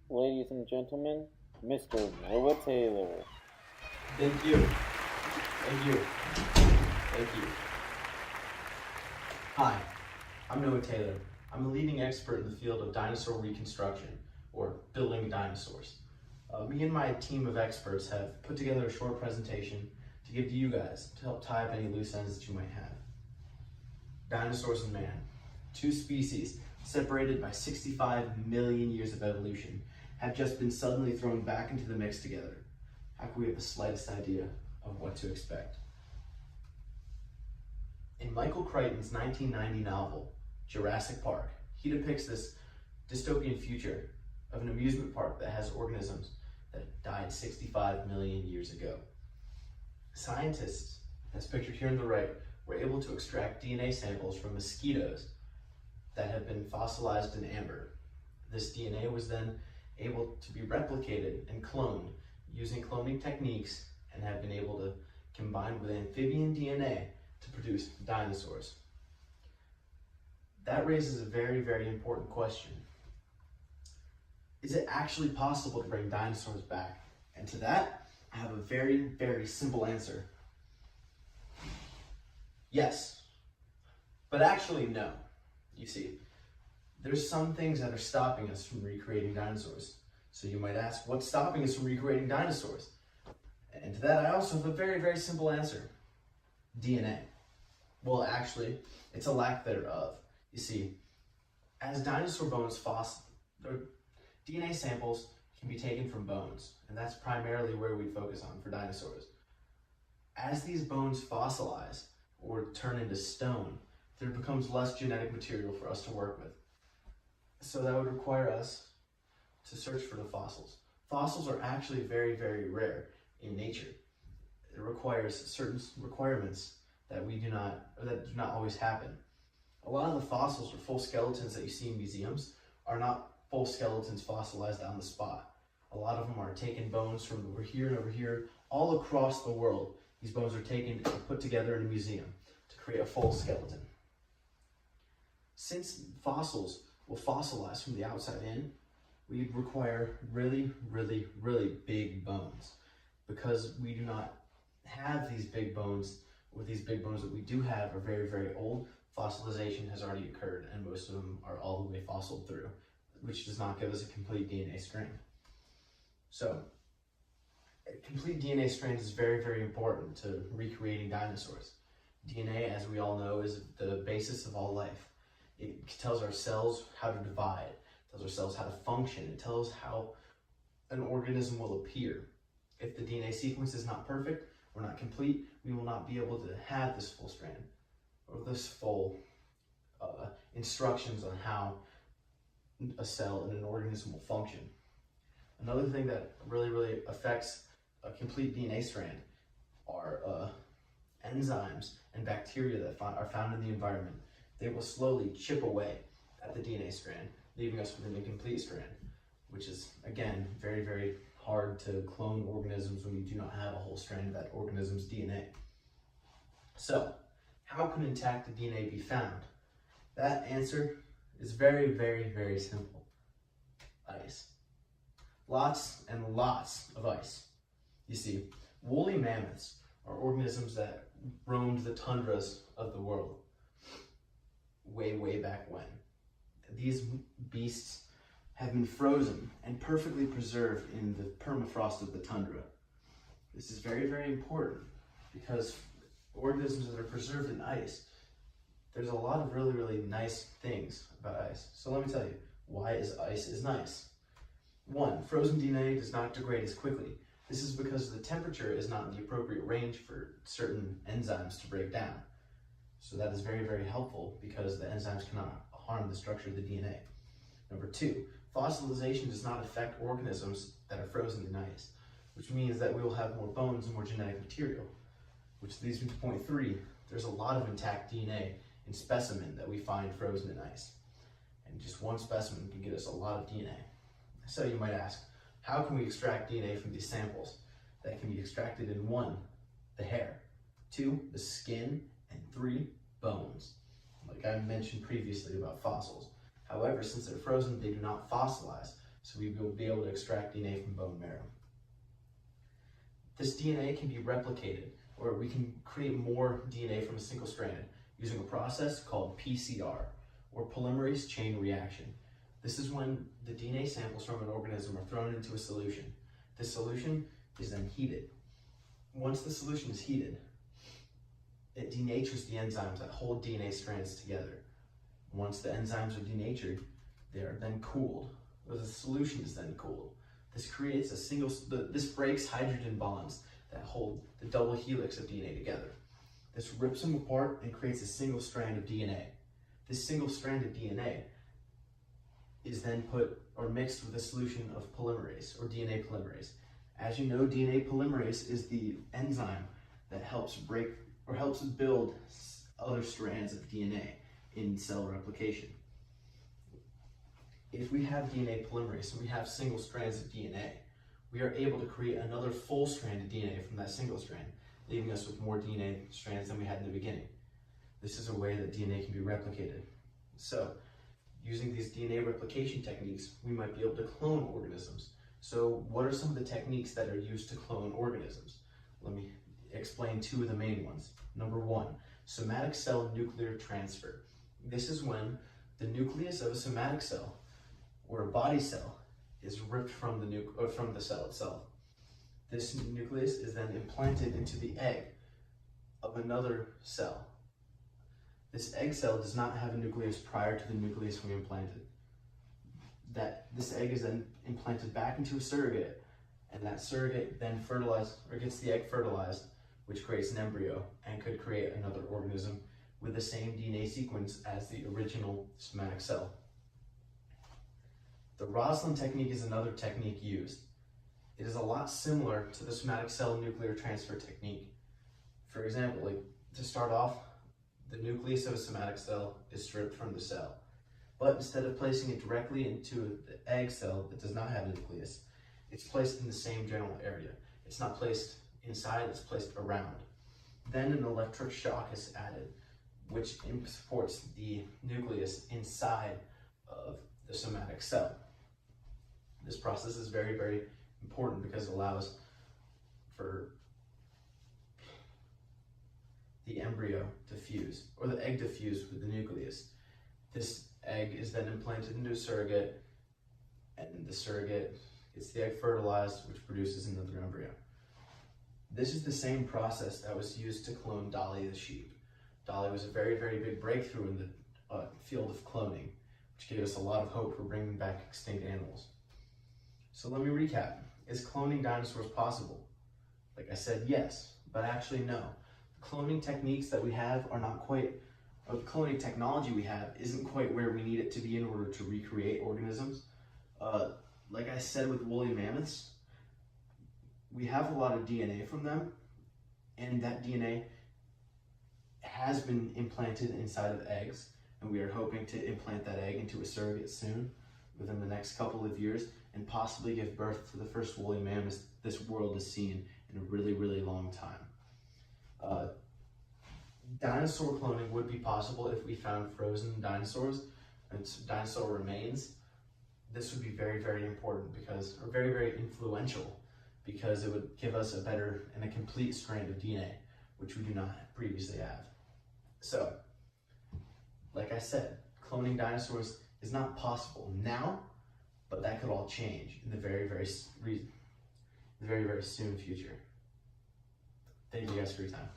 Ladies and gentlemen, Mr. Noah Taylor. Thank you. Thank you. Thank you. Hi, I'm Noah Taylor. I'm a leading expert in the field of dinosaur reconstruction, or building dinosaurs. Me and my team of experts have put together a short presentation to give to you guys to help tie up any loose ends that you might have. Dinosaurs and man, two species separated by 65 million years of evolution, have just been suddenly thrown back into the mix together. How can we have the slightest idea of what to expect? In Michael Crichton's 1990 novel, Jurassic Park, he depicts this dystopian future of an amusement park that has organisms that died 65 million years ago. Scientists, as pictured here on the right, were able to extract DNA samples from mosquitoes that have been fossilized in amber. This DNA was then able to be replicated and cloned using cloning techniques and have been able to combine with amphibian DNA to produce dinosaurs. That raises a very, very important question. Is it actually possible to bring dinosaurs back? And to that, I have a very, very simple answer. Yes, but actually no. You see, there's some things that are stopping us from recreating dinosaurs. So you might ask, what's stopping us from recreating dinosaurs? And to that, I also have a very, very simple answer. DNA. Well, actually, it's a lack thereof. You see, as dinosaur bones DNA samples can be taken from bones, and that's primarily where we focus on for dinosaurs. As these bones fossilize or turn into stone, there becomes less genetic material for us to work with. So that would require us to search for the fossils. Fossils are actually very, very rare in nature. It requires certain requirements that do not always happen. A lot of the fossils or full skeletons that you see in museums are not full skeletons fossilized on the spot. A lot of them are taken bones from over here and over here, all across the world. These bones are taken and put together in a museum to create a full skeleton. Since fossils will fossilize from the outside in, we require really, really, really big bones. Because we do not have these big bones, or these big bones that we do have are very, very old, fossilization has already occurred, and most of them are all the way fossiled through, which does not give us a complete DNA strand. So, a complete DNA strand is very, very important to recreating dinosaurs. DNA, as we all know, is the basis of all life. It tells our cells how to divide, it tells our cells how to function, it tells how an organism will appear. If the DNA sequence is not perfect or not complete, we will not be able to have this full strand or this full instructions on how a cell in an organism will function. Another thing that really, really affects a complete DNA strand are enzymes and bacteria that are found in the environment. They will slowly chip away at the DNA strand, leaving us with an incomplete strand, which is, again, very, very hard to clone organisms when you do not have a whole strand of that organism's DNA. So, how can intact DNA be found? That answer is very, very, very simple. Ice. Lots and lots of ice. You see, woolly mammoths are organisms that roamed the tundras of the world way, way back when. These beasts have been frozen and perfectly preserved in the permafrost of the tundra. This is very, very important because organisms that are preserved in ice, there's a lot of really, really nice things about ice. So let me tell you, why ice is nice? One, frozen DNA does not degrade as quickly. This is because the temperature is not in the appropriate range for certain enzymes to break down. So that is very, very helpful because the enzymes cannot harm the structure of the DNA. Number two, fossilization does not affect organisms that are frozen in ice, which means that we will have more bones and more genetic material, which leads me to point three. There's a lot of intact DNA in specimen that we find frozen in ice. And just one specimen can get us a lot of DNA. So you might ask, how can we extract DNA from these samples? That can be extracted in one, the hair, two, the skin, and three, bones. Like I mentioned previously about fossils. However, since they're frozen, they do not fossilize. So we will be able to extract DNA from bone marrow. This DNA can be replicated, or we can create more DNA from a single strand using a process called PCR, or polymerase chain reaction. This is when the DNA samples from an organism are thrown into a solution. This solution is then heated. Once the solution is heated, it denatures the enzymes that hold DNA strands together. Once the enzymes are denatured, they are then cooled, or the solution is then cooled. This creates this breaks hydrogen bonds that hold the double helix of DNA together. This rips them apart and creates a single strand of DNA. This single strand of DNA is then put or mixed with a solution of polymerase, or DNA polymerase. As you know, DNA polymerase is the enzyme that helps break or helps build other strands of DNA in cell replication. If we have DNA polymerase and we have single strands of DNA, we are able to create another full strand of DNA from that single strand, leaving us with more DNA strands than we had in the beginning. This is a way that DNA can be replicated. So, using these DNA replication techniques, we might be able to clone organisms. So, what are some of the techniques that are used to clone organisms? Let me explain two of the main ones. Number one, somatic cell nuclear transfer. This is when the nucleus of a somatic cell, or a body cell, is ripped from the cell itself. This nucleus is then implanted into the egg of another cell. This egg cell does not have a nucleus prior to the nucleus we implanted. This egg is then implanted back into a surrogate, and that surrogate then gets the egg fertilized, which creates an embryo and could create another organism with the same DNA sequence as the original somatic cell. The Roslin technique is another technique used. It is a lot similar to the somatic cell nuclear transfer technique. For example, to start off, the nucleus of a somatic cell is stripped from the cell. But instead of placing it directly into the egg cell that does not have a nucleus, it's placed in the same general area. It's not placed inside, it's placed around. Then an electric shock is added, which supports the nucleus inside of the somatic cell. This process is very, very important because it allows for the embryo to fuse, or the egg to fuse with the nucleus. This egg is then implanted into a surrogate, and the surrogate gets the egg fertilized, which produces another embryo. This is the same process that was used to clone Dolly the sheep. Dolly was a very, very big breakthrough in the field of cloning, which gave us a lot of hope for bringing back extinct animals. So let me recap. Is cloning dinosaurs possible? Like I said, yes, but actually no. The cloning techniques that we have are not quite, or the cloning technology we have isn't quite where we need it to be in order to recreate organisms. Like I said with woolly mammoths, we have a lot of DNA from them, and that DNA has been implanted inside of eggs, and we are hoping to implant that egg into a surrogate soon, within the next couple of years, and possibly give birth to the first woolly mammoth this world has seen in a really, really long time. Dinosaur cloning would be possible if we found frozen dinosaurs and dinosaur remains. This would be very, very important or very, very influential, because it would give us a better and a complete strand of DNA, which we do not previously have. So, like I said, cloning dinosaurs is not possible now, but that could all change in the very, very soon future. Thank you guys for your time.